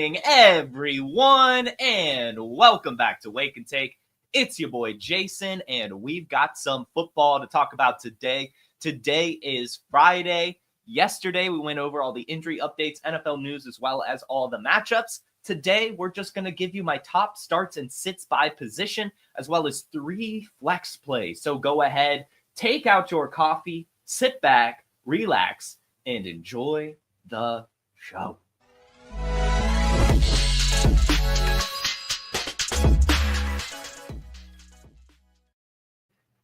morning, everyone, and welcome back to Wake and Take. It's your boy Jason, and we've got some football to talk about today. Today is Friday. Yesterday, we went over all the injury updates, NFL news, as well as all the matchups. Today, we're just going to give you my top starts and sits by position, as well as 3 flex plays. So go ahead, take out your coffee, sit back, relax, and enjoy the show.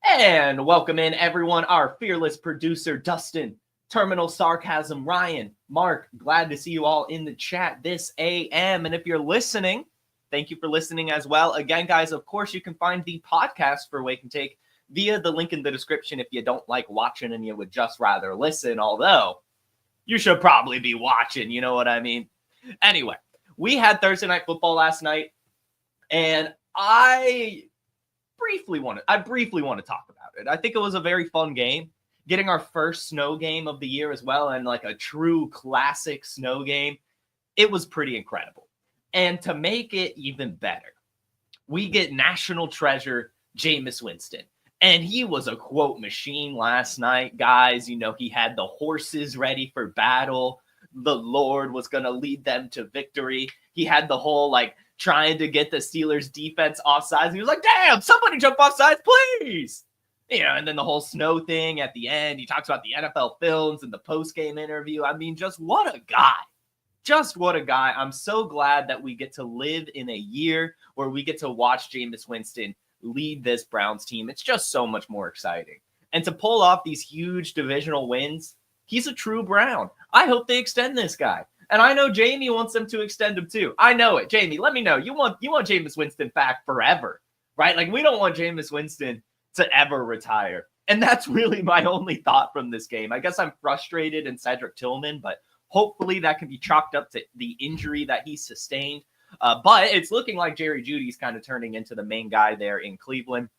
And welcome in, everyone, our fearless producer, Dustin, Terminal Sarcasm, Ryan, Mark. Glad to see you all in the chat this AM. And if you're listening, thank you for listening as well. Again, guys, of course, you can find the podcast for Wake and Take via the link in the description if you don't like watching and you would just rather listen, although you should probably be watching, you know what I mean? Anyway, we had Thursday Night Football last night, and I briefly want to talk about it. I think it was a very fun game. Getting our first snow game of the year as well, and like a true classic snow game, it was pretty incredible. And to make it even better, we get national treasure Jameis Winston. And he was a quote machine last night, guys. You know, he had the horses ready for battle. The Lord was going to lead them to victory. He had the whole, trying to get the Steelers defense offsides. He was like, damn, somebody jump offsides, please. You know, and then the whole snow thing at the end. He talks about the NFL films and the post-game interview. I mean, just what a guy. Just what a guy. I'm so glad that we get to live in a year where we get to watch Jameis Winston lead this Browns team. It's just so much more exciting. And to pull off these huge divisional wins, he's a true Brown. I hope they extend this guy. And I know Jamie wants them to extend him too. I know it. Jamie, let me know. You want Jameis Winston back forever, right? Like, we don't want Jameis Winston to ever retire. And that's really my only thought from this game. I guess I'm frustrated in Cedric Tillman, but hopefully that can be chalked up to the injury that he sustained. But it's looking like Jerry Jeudy's kind of turning into the main guy there in Cleveland.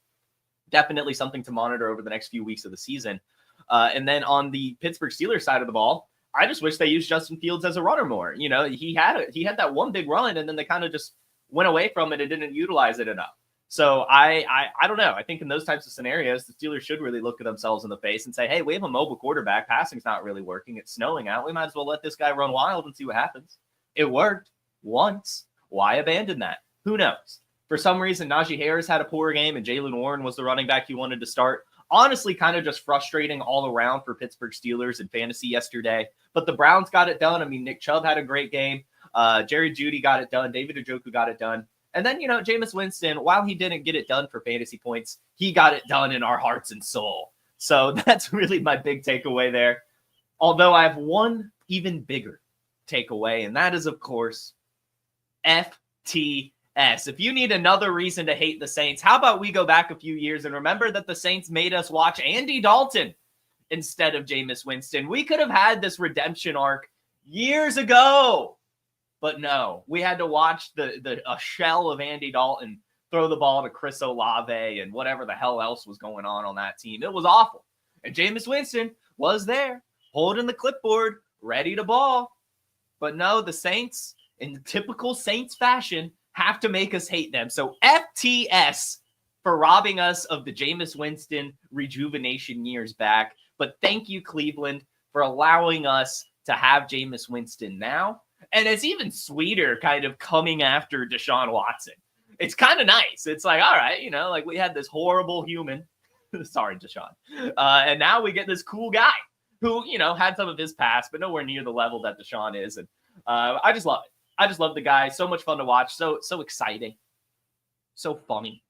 Definitely something to monitor over the next few weeks of the season. And then on the Pittsburgh Steelers side of the ball, I just wish they used Justin Fields as a runner more. You know, he had that one big run, and then they kind of just went away from it and didn't utilize it enough. So I don't know. I think in those types of scenarios, the Steelers should really look at themselves in the face and say, hey, we have a mobile quarterback. Passing's not really working. It's snowing out. We might as well let this guy run wild and see what happens. It worked once. Why abandon that? Who knows? For some reason, Najee Harris had a poor game, and Jaylen Warren was the running back he wanted to start. Honestly, kind of just frustrating all around for Pittsburgh Steelers in fantasy yesterday. But the Browns got it done. I mean, Nick Chubb had a great game. Jerry Jeudy got it done. David Njoku got it done. And then, you know, Jameis Winston, while he didn't get it done for fantasy points, he got it done in our hearts and soul. So that's really my big takeaway there. Although I have one even bigger takeaway, and that is, of course, FTS. If you need another reason to hate the Saints, how about we go back a few years and remember that the Saints made us watch Andy Dalton instead of Jameis Winston. We could have had this redemption arc years ago, but no, we had to watch a shell of Andy Dalton throw the ball to Chris Olave and whatever the hell else was going on that team. It was awful. And Jameis Winston was there, holding the clipboard, ready to ball. But no, the Saints, in typical Saints fashion, have to make us hate them. So FTS for robbing us of the Jameis Winston rejuvenation years back. But thank you, Cleveland, for allowing us to have Jameis Winston now. And it's even sweeter kind of coming after Deshaun Watson. It's kind of nice. It's like, all right, you know, like we had this horrible human. Sorry, Deshaun. And now we get this cool guy who, you know, had some of his past, but nowhere near the level that Deshaun is. And I just love it. I just love the guy. So much fun to watch. So exciting. So funny.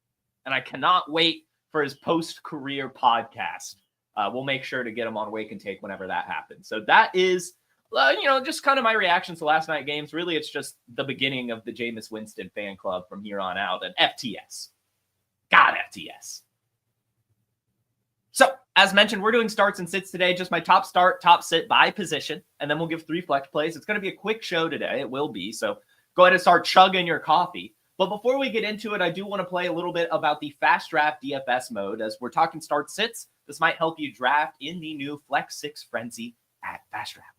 And I cannot wait for his post-career podcast. We'll make sure to get him on Wake and Take whenever that happens. So that is, you know, just kind of my reactions to last night games. Really, it's just the beginning of the Jameis Winston fan club from here on out. And FTS. God, FTS. So, as mentioned, we're doing starts and sits today. Just my top start, top sit by position. And then we'll give 3 flex plays. It's going to be a quick show today. It will be. So, go ahead and start chugging your coffee. But before we get into it, I do want to play a little bit about the Fastdraft DFS mode. As we're talking start sits, this might help you draft in the new Flex 6 Frenzy at Fastdraft.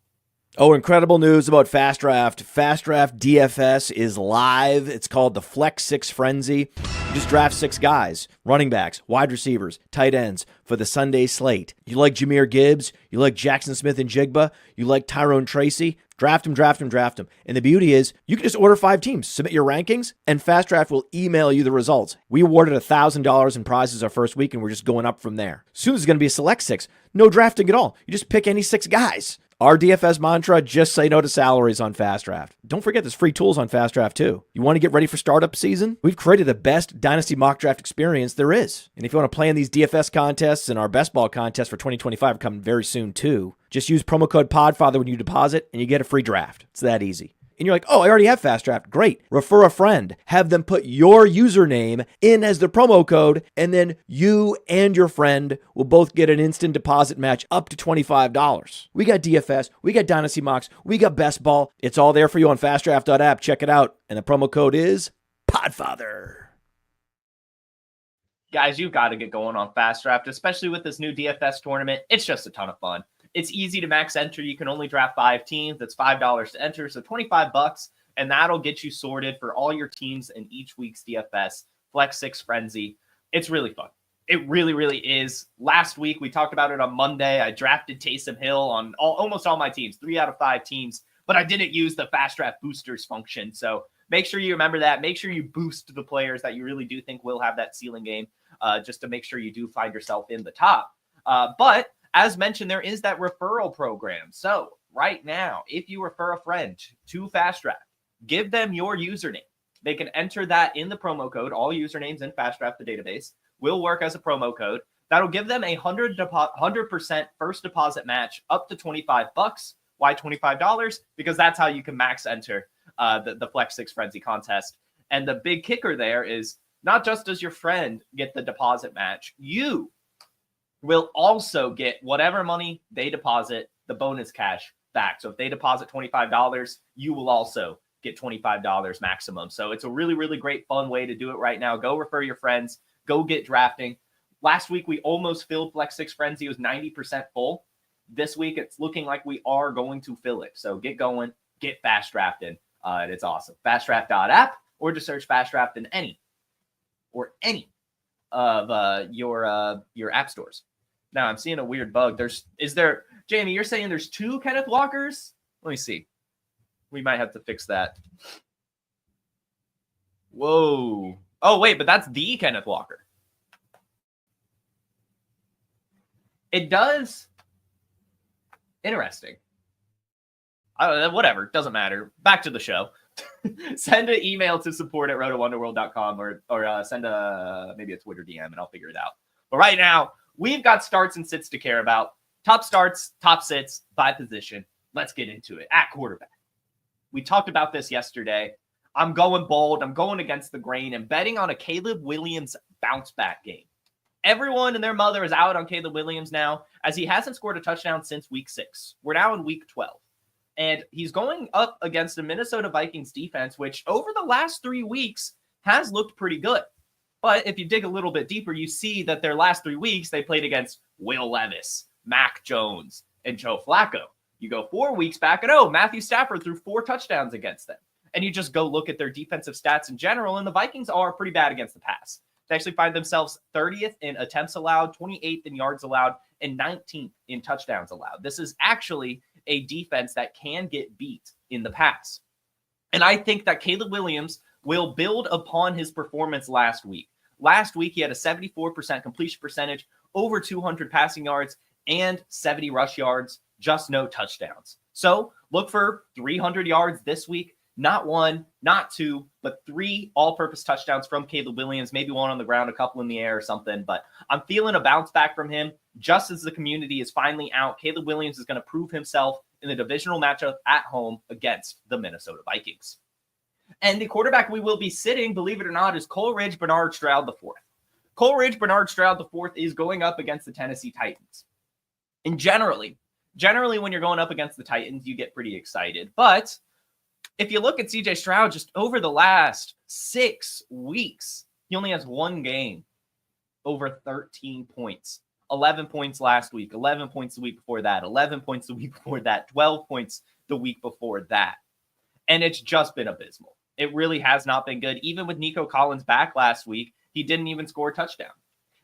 Oh, incredible news about Fastdraft. Fastdraft DFS is live. It's called the Flex 6 Frenzy. You just draft 6 guys, running backs, wide receivers, tight ends for the Sunday slate. You like Jahmyr Gibbs? You like Jackson Smith and Jigba? You like Tyrone Tracy? Draft him, draft him, draft him. And the beauty is you can just order 5 teams, submit your rankings, and Fastdraft will email you the results. We awarded $1,000 in prizes our first week, and we're just going up from there. Soon there's going to be a select 6. No drafting at all. You just pick any 6 guys. Our DFS mantra, just say no to salaries on Fastdraft. Don't forget there's free tools on Fastdraft too. You want to get ready for startup season? We've created the best Dynasty mock draft experience there is. And if you want to play in these DFS contests, and our best ball contest for 2025 are coming very soon too, just use promo code PODFATHER when you deposit and you get a free draft. It's that easy. And you're like, oh, I already have Fastdraft. Great. Refer a friend. Have them put your username in as the promo code, and then you and your friend will both get an instant deposit match up to $25. We got DFS. We got Dynasty Mocks. We got Best Ball. It's all there for you on fastdraft.app. Check it out. And the promo code is PODFATHER. Guys, you've got to get going on Fastdraft, especially with this new DFS tournament. It's just a ton of fun. It's easy to max enter. You can only draft 5 teams. That's $5 to enter, so $25, and that'll get you sorted for all your teams in each week's DFS Flex 6 Frenzy. It's really fun. It really, really is. Last week, we talked about it on Monday. I drafted Taysom Hill on almost all my teams, 3 out of 5 teams, but I didn't use the Fastdraft boosters function. So make sure you remember that. Make sure you boost the players that you really do think will have that ceiling game, just to make sure you do find yourself in the top. But as mentioned, there is that referral program. So right now, if you refer a friend to Fastdraft, give them your username. They can enter that in the promo code. All usernames in Fastdraft, the database, will work as a promo code. That'll give them a 100% first deposit match up to $25. Why $25? Because that's how you can max enter the Flex 6 Frenzy contest. And the big kicker there is not just does your friend get the deposit match, you will also get whatever money they deposit, the bonus cash back. So if they deposit $25, you will also get $25 maximum. So it's a really, really great fun way to do it right now. Go refer your friends. Go get drafting. Last week, we almost filled Flex 6 Frenzy. It was 90% full. This week, it's looking like we are going to fill it. So get going. Get Fast Drafted. It's awesome. Fastdraft.app, or just search Fast Draft in any of your app stores. Now I'm seeing a weird bug. Jamie, you're saying there's 2 Kenneth Walkers? Let me see. We might have to fix that. Whoa. Oh, wait, but that's the Kenneth Walker. It does. Interesting. Whatever. Doesn't matter. Back to the show. Send an email to support@rotowonderworld.com or send maybe a Twitter DM and I'll figure it out. But right now, we've got starts and sits to care about. Top starts, top sits by position. Let's get into it. At quarterback, we talked about this yesterday. I'm going bold. I'm going against the grain and betting on a Caleb Williams bounce back game. Everyone and their mother is out on Caleb Williams now, as he hasn't scored a touchdown since week 6. We're now in week 12. And he's going up against the Minnesota Vikings defense, which over the last 3 weeks has looked pretty good. But if you dig a little bit deeper, you see that their last 3 weeks, they played against Will Levis, Mac Jones, and Joe Flacco. You go 4 weeks back, and Matthew Stafford threw 4 touchdowns against them. And you just go look at their defensive stats in general, and the Vikings are pretty bad against the pass. They actually find themselves 30th in attempts allowed, 28th in yards allowed, and 19th in touchdowns allowed. This is actually a defense that can get beat in the pass. And I think that Caleb Williams will build upon his performance last week. Last week, he had a 74% completion percentage, over 200 passing yards, and 70 rush yards, just no touchdowns. So look for 300 yards this week. Not 1, not 2, but 3 all-purpose touchdowns from Caleb Williams, maybe 1 on the ground, a couple in the air or something. But I'm feeling a bounce back from him just as the community is finally out. Caleb Williams is going to prove himself in the divisional matchup at home against the Minnesota Vikings. And the quarterback we will be sitting, believe it or not, is Coleridge Bernard Stroud IV. Coleridge Bernard Stroud IV is going up against the Tennessee Titans. And generally, when you're going up against the Titans, you get pretty excited. But if you look at CJ Stroud, just over the last 6 weeks, he only has 1 game over 13 points 11 points last week, 11 points the week before that, 11 points the week before that, 12 points the week before that. And it's just been abysmal. It really has not been good. Even with Nico Collins back last week, he didn't even score a touchdown.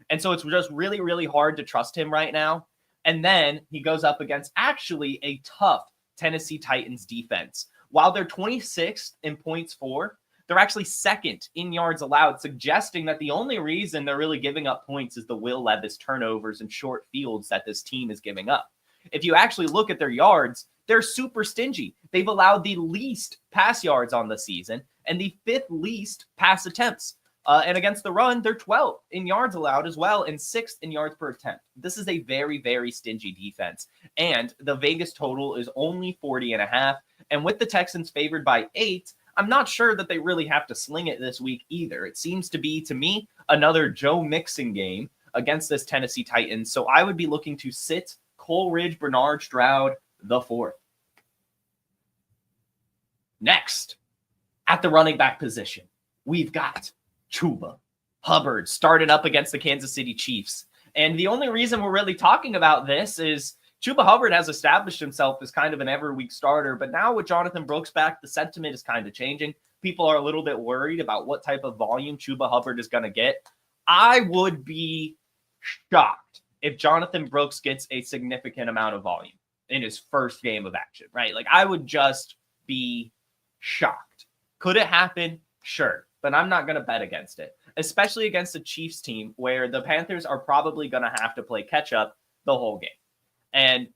And so it's just really, really hard to trust him right now. And then he goes up against actually a tough Tennessee Titans defense. While they're 26th in points for, they're actually second in yards allowed, suggesting that the only reason they're really giving up points is the Will Levis turnovers and short fields that this team is giving up. If you actually look at their yards, they're super stingy. They've allowed the least pass yards on the season and the 5th least pass attempts. And against the run, they're 12th in yards allowed as well and 6th in yards per attempt. This is a very, very stingy defense. And the Vegas total is only 40.5. And with the Texans favored by 8, I'm not sure that they really have to sling it this week either. It seems to be, to me, another Joe Mixon game against this Tennessee Titans. So I would be looking to sit Coleridge, Bernard, Stroud, the 4th. Next, at the running back position, we've got Chuba Hubbard started up against the Kansas City Chiefs. And the only reason we're really talking about this is Chuba Hubbard has established himself as kind of an every week starter, but now with Jonathan Brooks back, the sentiment is kind of changing. People are a little bit worried about what type of volume Chuba Hubbard is going to get. I would be shocked if Jonathan Brooks gets a significant amount of volume in his first game of action, right? Like, I would just be shocked. Could it happen? Sure, but I'm not going to bet against it, especially against a Chiefs team where the Panthers are probably going to have to play catch up the whole game. And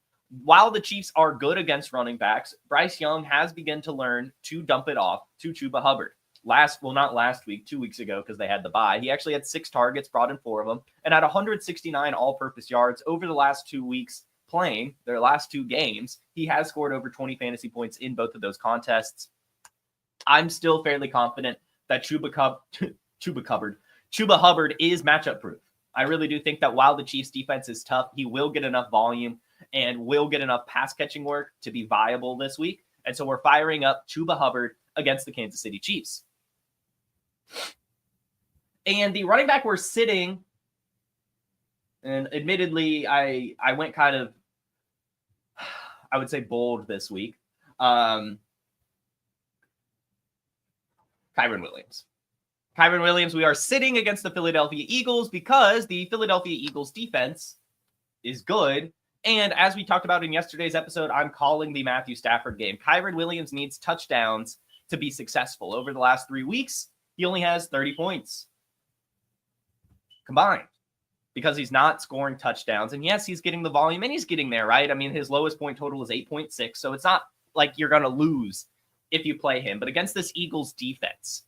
while the Chiefs are good against running backs, Bryce Young has begun to learn to dump it off to Chuba Hubbard. Not last week, 2 weeks ago, because they had the bye. He actually had 6 targets, brought in 4 of them, and had 169 all-purpose yards over the last 2 weeks playing their last 2 games. He has scored over 20 fantasy points in both of those contests. I'm still fairly confident that Chuba Hubbard is matchup proof. I really do think that while the Chiefs defense is tough, he will get enough volume and will get enough pass catching work to be viable this week. And so we're firing up Chuba Hubbard against the Kansas City Chiefs. And the running back we're sitting, and admittedly, I went kind of, I would say, bold this week. Kyren Williams. Kyren Williams, we are sitting against the Philadelphia Eagles because the Philadelphia Eagles defense is good. And as we talked about in yesterday's episode, I'm calling the Matthew Stafford game. Kyren Williams needs touchdowns to be successful. Over the last 3 weeks, he only has 30 points combined because he's not scoring touchdowns. And yes, he's getting the volume and he's getting there, right? I mean, his lowest point total is 8.6. So it's not like you're going to lose if you play him. But against this Eagles defense,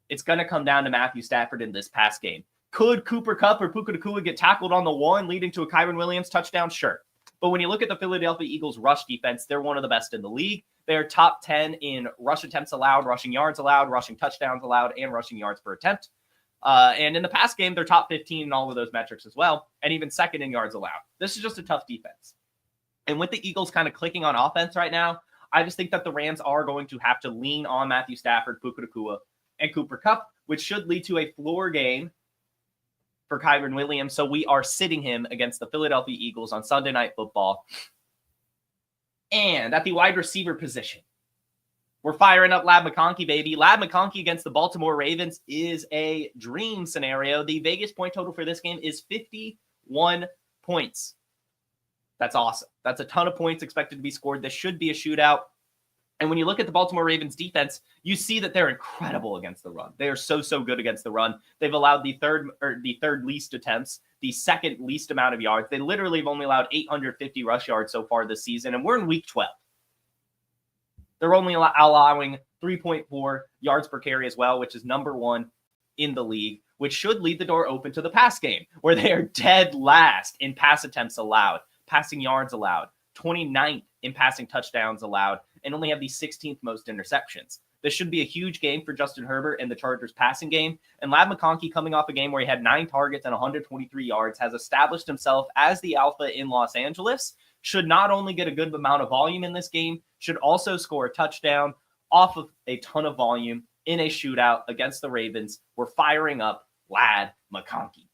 it's going to come down to Matthew Stafford in this pass game. Could Cooper Kupp or Puka Nacua get tackled on the one, leading to a Kyren Williams touchdown? Sure. But when you look at the Philadelphia Eagles rush defense, they're one of the best in the league. They're top 10 in rush attempts allowed, rushing yards allowed, rushing touchdowns allowed, and rushing yards per attempt. And in the pass game, they're top 15 in all of those metrics as well, and even second in yards allowed. This is just a tough defense. And with the Eagles kind of clicking on offense right now, I just think that the Rams are going to have to lean on Matthew Stafford, Puka Nacua, and Cooper Kupp, which should lead to a floor game for Kyren Williams. So we are sitting him against the Philadelphia Eagles on Sunday Night Football. And at the wide receiver position, we're firing up Lab McConkey, baby. Lab McConkey against the Baltimore Ravens is a dream scenario. The Vegas point total for this game is 51 points. That's awesome. That's a ton of points expected to be scored. This should be a shootout. And when you look at the Baltimore Ravens defense, you see that they're incredible against the run. They are so good against the run. They've allowed the third least attempts, the second least amount of yards. They literally have only allowed 850 rush yards so far this season, and we're in week 12. They're only allowing 3.4 yards per carry as well, which is number 1 in the league, which should leave the door open to the pass game, where they are dead last in pass attempts allowed, passing yards allowed, 29th in passing touchdowns allowed, and only have the 16th most interceptions. This should be a huge game for Justin Herbert and the Chargers passing game. And Lab McConkey, coming off a game where he had 9 targets and 123 yards, has established himself as the alpha in Los Angeles, should not only get a good amount of volume in this game, should also score a touchdown off of a ton of volume in a shootout against the Ravens. We're firing up Lad McConkey.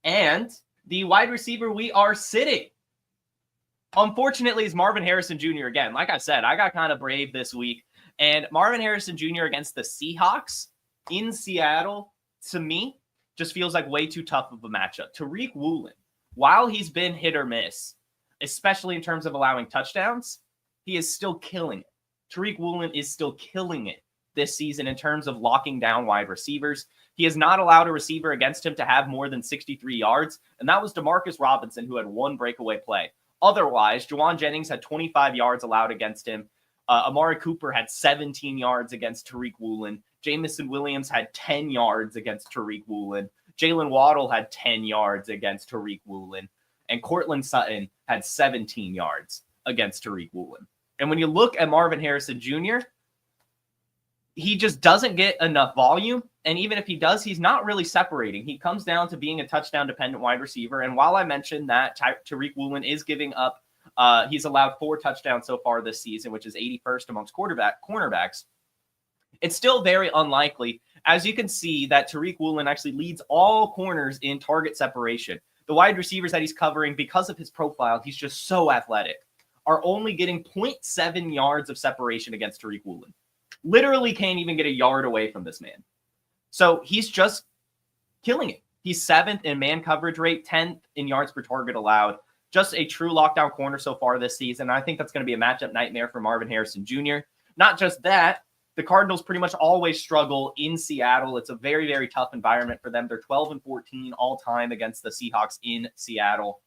And the wide receiver we are sitting, unfortunately, is Marvin Harrison Jr. again. Like I said, I got kind of brave this week. And Marvin Harrison Jr. against the Seahawks in Seattle, to me, just feels like way too tough of a matchup. Tariq Woolen, while he's been hit or miss, especially in terms of allowing touchdowns, he is still killing it. Tariq Woolen is still killing it this season in terms of locking down wide receivers. He has not allowed a receiver against him to have more than 63 yards, and that was Demarcus Robinson, who had one breakaway play. Otherwise, Juwan Jennings had 25 yards allowed against him. Amari Cooper had 17 yards against Tariq Woolen. Jamison Williams had 10 yards against Tariq Woolen. Jalen Waddle had 10 yards against Tariq Woolen. And Cortland Sutton had 17 yards against Tariq Woolen. And when you look at Marvin Harrison Jr., he just doesn't get enough volume. And even if he does, he's not really separating. He comes down to being a touchdown-dependent wide receiver. And while I mentioned that Tariq Woolen is giving up, he's allowed 4 touchdowns so far this season, which is 81st amongst cornerbacks. It's still very unlikely, as you can see, that Tariq Woolen actually leads all corners in target separation. The wide receivers that he's covering, because of his profile, he's just so athletic, are only getting 0.7 yards of separation against Tariq Woolen. Literally can't even get a yard away from this man. So he's just killing it. He's 7th in man coverage rate, 10th in yards per target allowed. Just a true lockdown corner so far this season. I think that's going to be a matchup nightmare for Marvin Harrison Jr. Not just that, the Cardinals pretty much always struggle in Seattle. It's a very, very tough environment for them. They're 12-14 all time against the Seahawks in Seattle.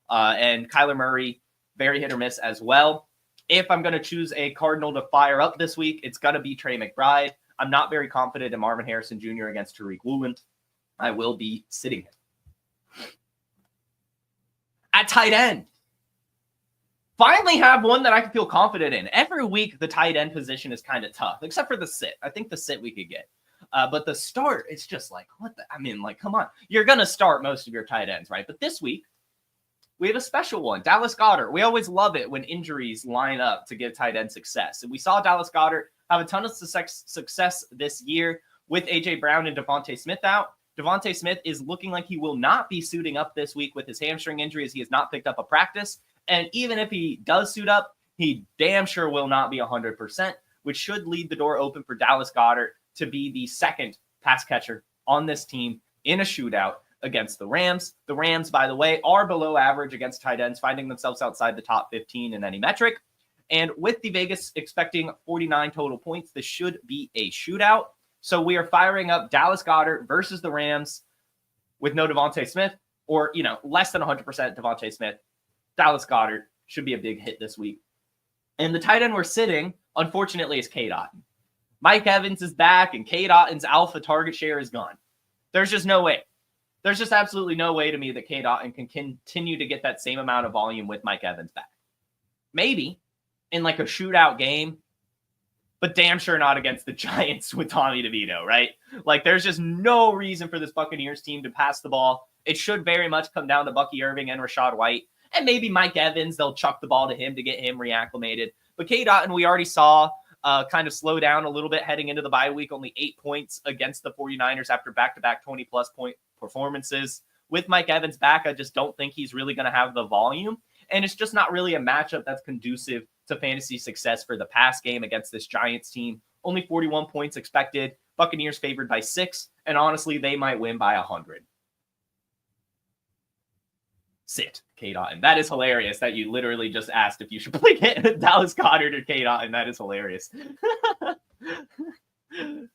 And Kyler Murray, very hit or miss as well. If I'm going to choose a Cardinal to fire up this week, it's going to be Trey McBride. I'm not very confident in Marvin Harrison Jr. against Tariq Woolen. I will be sitting him. At tight end, finally have one that I can feel confident in. Every week, the tight end position is kind of tough, except for the sit. I think the sit we could get. But the start, it's just like, come on. You're going to start most of your tight ends, right? But this week, we have a special one, Dallas Goedert. We always love it when injuries line up to give tight end success. And we saw Dallas Goedert have a ton of success this year with A.J. Brown and Devontae Smith out. Devontae Smith is looking like he will not be suiting up this week with his hamstring injury, as he has not picked up a practice. And even if he does suit up, he damn sure will not be 100%, which should leave the door open for Dallas Goedert to be the second pass catcher on this team in a shootout against the Rams. The Rams, by the way, are below average against tight ends, finding themselves outside the top 15 in any metric. And with the Vegas expecting 49 total points, this should be a shootout. So we are firing up Dallas Goedert versus the Rams with no Devontae Smith, or, less than 100% Devontae Smith. Dallas Goedert should be a big hit this week. And the tight end we're sitting, unfortunately, is Cade Otton. Mike Evans is back, and Cade Otton's alpha target share is gone. There's just no way. There's just absolutely no way to me that Cade Otton can continue to get that same amount of volume with Mike Evans back. Maybe in like a shootout game, but damn sure not against the Giants with Tommy DeVito, right? Like, there's just no reason for this Buccaneers team to pass the ball. It should very much come down to Bucky Irving and Rashad White. And maybe Mike Evans, they'll chuck the ball to him to get him reacclimated. But Cade Otton, we already saw kind of slow down a little bit heading into the bye week, only 8 points against the 49ers after back-to-back 20-plus point performances. With Mike Evans back, I just don't think he's really going to have the volume. And it's just not really a matchup that's conducive to fantasy success for the pass game against this Giants team. Only 41 points expected. Buccaneers favored by 6. And honestly, they might win by 100. Sit, Cade Otton. That is hilarious that you literally just asked if you should play Dallas Goedert or Cade Otton. That is hilarious.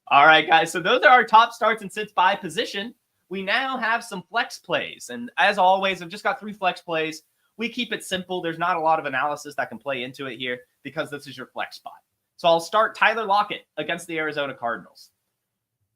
All right, guys. So those are our top starts and sits by position. We now have some flex plays. And as always, I've just got 3 flex plays. We keep it simple. There's not a lot of analysis that can play into it here because this is your flex spot. So I'll start Tyler Lockett against the Arizona Cardinals.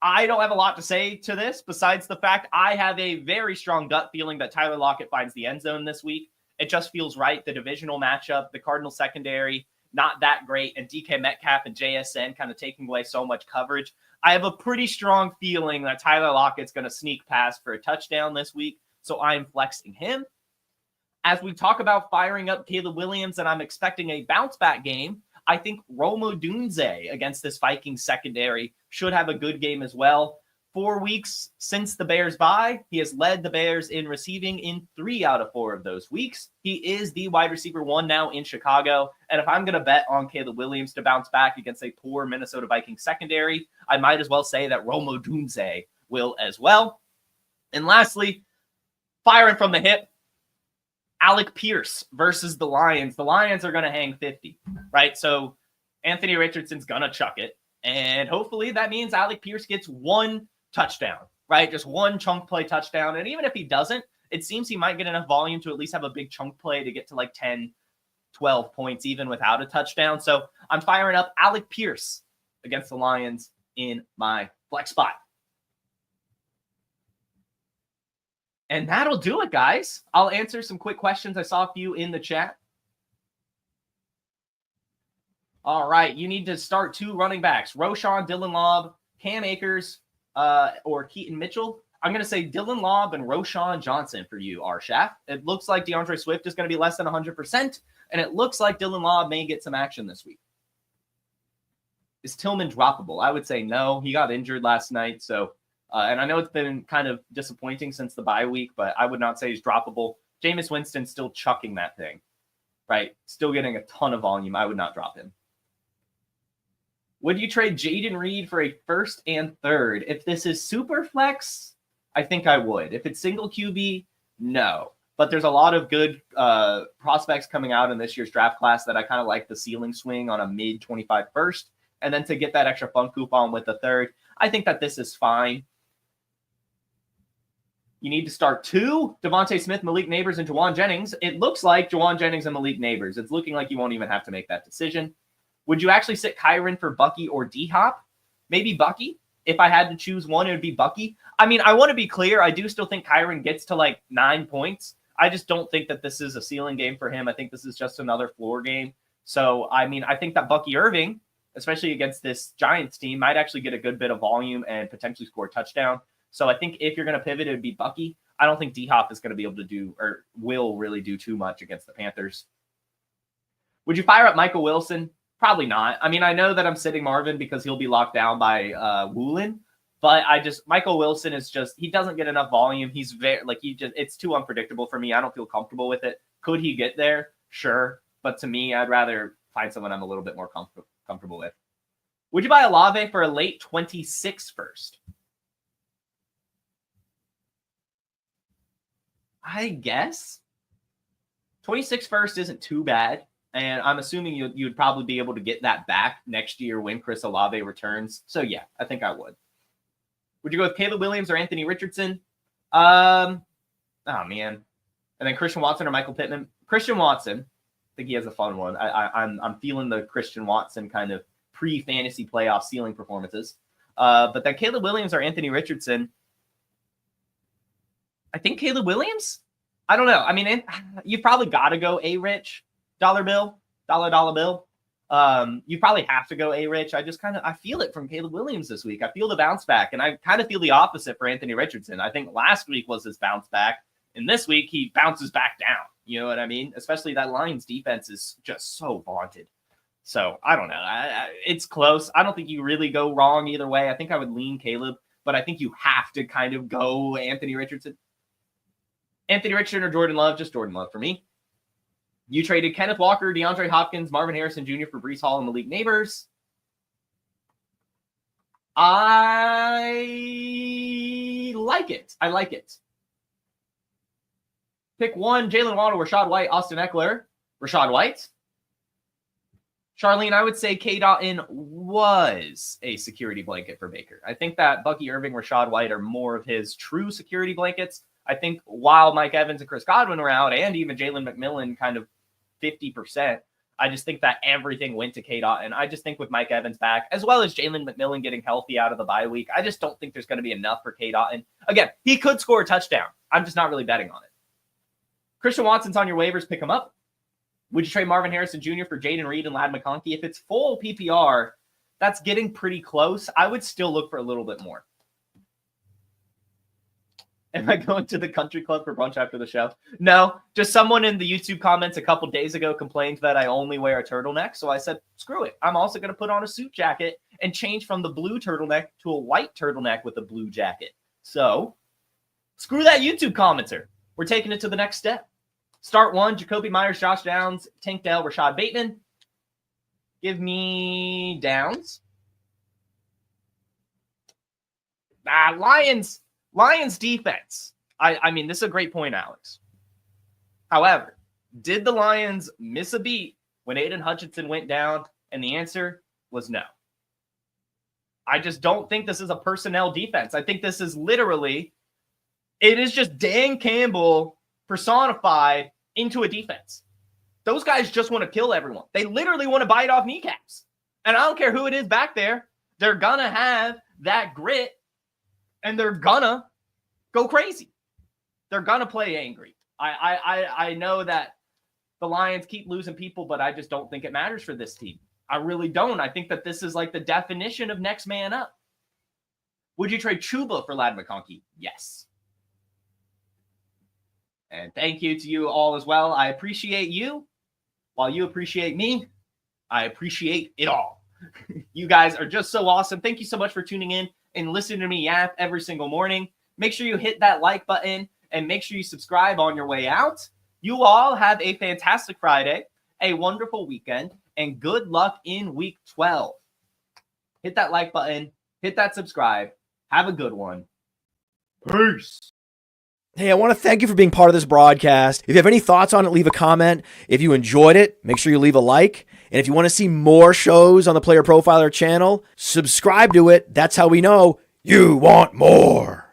I don't have a lot to say to this besides the fact I have a very strong gut feeling that Tyler Lockett finds the end zone this week. It just feels right. The divisional matchup, the Cardinals secondary, not that great, and DK Metcalf and JSN kind of taking away so much coverage. I have a pretty strong feeling that Tyler Lockett's going to sneak past for a touchdown this week, so I'm flexing him. As we talk about firing up Caleb Williams, and I'm expecting a bounce-back game, I think Rome Odunze against this Vikings secondary should have a good game as well. 4 weeks since the Bears bye, he has led the Bears in receiving in 3 out of 4 of those weeks. He is the wide receiver 1 now in Chicago. And if I'm going to bet on Caleb Williams to bounce back against a poor Minnesota Vikings secondary, I might as well say that Rome Odunze will as well. And lastly, firing from the hip, Alec Pierce versus the Lions. The Lions are going to hang 50, right? So Anthony Richardson's going to chuck it. And hopefully that means Alec Pierce gets 1 touchdown, right? Just 1 chunk play touchdown. And even if he doesn't, it seems he might get enough volume to at least have a big chunk play to get to like 10, 12 points, even without a touchdown. So I'm firing up Alec Pierce against the Lions in my flex spot. And that'll do it, guys. I'll answer some quick questions. I saw a few in the chat. All right, you need to start 2 running backs, Roschon, Dylan Lobb, Cam Akers, or Keaton Mitchell. I'm going to say Dylan Lobb and Roschon Johnson for you, Arshaf. It looks like DeAndre Swift is going to be less than 100%, and it looks like Dylan Lobb may get some action this week. Is Tillman droppable? I would say no. He got injured last night, so and I know it's been kind of disappointing since the bye week, but I would not say he's droppable. Jameis Winston's still chucking that thing, right? Still getting a ton of volume. I would not drop him. Would you trade Jaden Reed for a 1st and 3rd? If this is super flex, I think I would. If it's single QB, no. But there's a lot of good prospects coming out in this year's draft class that I kind of like the ceiling swing on a mid-25 1st. And then to get that extra fun coupon with the 3rd, I think that this is fine. You need to start 2, Devontae Smith, Malik Neighbors, and Jawan Jennings. It looks like Jawan Jennings and Malik Neighbors. It's looking like you won't even have to make that decision. Would you actually sit Kyren for Bucky or D-Hop? Maybe Bucky. If I had to choose one, it would be Bucky. I mean, I want to be clear. I do still think Kyren gets to like 9 points. I just don't think that this is a ceiling game for him. I think this is just another floor game. So, I mean, I think that Bucky Irving, especially against this Giants team, might actually get a good bit of volume and potentially score a touchdown. So I think if you're going to pivot, it would be Bucky. I don't think D-Hop is going to be able to do or will really do too much against the Panthers. Would you fire up Michael Wilson? Probably not. I mean, I know that I'm sitting Marvin because he'll be locked down by Woolen, but Michael Wilson is just, he doesn't get enough volume. He's very, it's too unpredictable for me. I don't feel comfortable with it. Could he get there? Sure. But to me, I'd rather find someone I'm a little bit more comfortable with. Would you buy Olave for a late 26 first? I guess 26 first isn't too bad. And I'm assuming you'd probably be able to get that back next year when Chris Olave returns. So, yeah, I think I would. Would you go with Caleb Williams or Anthony Richardson? Oh, man. And then Christian Watson or Michael Pittman? Christian Watson. I think he has a fun one. I'm feeling the Christian Watson kind of pre-fantasy playoff ceiling performances. But then Caleb Williams or Anthony Richardson? I think Caleb Williams? I don't know. I mean, you've probably got to go A-Rich. Dollar bill. You probably have to go A-Rich. I feel it from Caleb Williams this week. I feel the bounce back, and I kind of feel the opposite for Anthony Richardson. I think last week was his bounce back, and this week he bounces back down. You know what I mean? Especially that Lions defense is just so vaunted. So I don't know. It's close. I don't think you really go wrong either way. I think I would lean Caleb, but I think you have to kind of go Anthony Richardson. Anthony Richardson or Jordan Love? Just Jordan Love for me. You traded Kenneth Walker, DeAndre Hopkins, Marvin Harrison Jr. for Breece Hall and Malik Neighbors. I like it. Pick one, Jalen Waddle, Rashad White, Austin Eckler. Rashad White. Charlene, I would say Cade Otton was a security blanket for Baker. I think that Bucky Irving, Rashad White are more of his true security blankets. I think while Mike Evans and Chris Godwin were out, and even Jalen McMillan kind of 50%, I just think that everything went to Cade Otton. I just think with Mike Evans back, as well as Jalen McMillan getting healthy out of the bye week, I just don't think there's going to be enough for Cade Otton. Again, he could score a touchdown. I'm just not really betting on it. Christian Watson's on your waivers. Pick him up. Would you trade Marvin Harrison Jr. for Jaden Reed and Ladd McConkey? If it's full PPR, that's getting pretty close. I would still look for a little bit more. Am I going to the country club for brunch after the show? No, just someone in the YouTube comments a couple days ago complained that I only wear a turtleneck. So I said, screw it. I'm also going to put on a suit jacket and change from the blue turtleneck to a white turtleneck with a blue jacket. So screw that YouTube commenter. We're taking it to the next step. Start 1, Jacoby Myers, Josh Downs, Tank Dell, Rashad Bateman. Give me Downs. Lions defense. I mean, this is a great point, Alex. However, did the Lions miss a beat when Aiden Hutchinson went down? And the answer was no. I just don't think this is a personnel defense. I think this is literally, it is just Dan Campbell personified into a defense. Those guys just want to kill everyone. They literally want to bite off kneecaps. And I don't care who it is back there. They're going to have that grit and they're going to go crazy. They're going to play angry. I know that the Lions keep losing people, but I just don't think it matters for this team. I really don't. I think that this is like the definition of next man up. Would you trade Chuba for Ladd McConkey? Yes. And thank you to you all as well. I appreciate you. While you appreciate me, I appreciate it all. You guys are just so awesome. Thank you so much for tuning in and listening to me yap every single morning. Make sure you hit that like button and make sure you subscribe on your way out. You all have a fantastic Friday, a wonderful weekend, and good luck in week 12. Hit that like button, hit that subscribe. Have a good one. Peace. Hey, I want to thank you for being part of this broadcast. If you have any thoughts on it, leave a comment. If you enjoyed it, make sure you leave a like. And if you want to see more shows on the Player Profiler channel, subscribe to it. That's how we know you want more.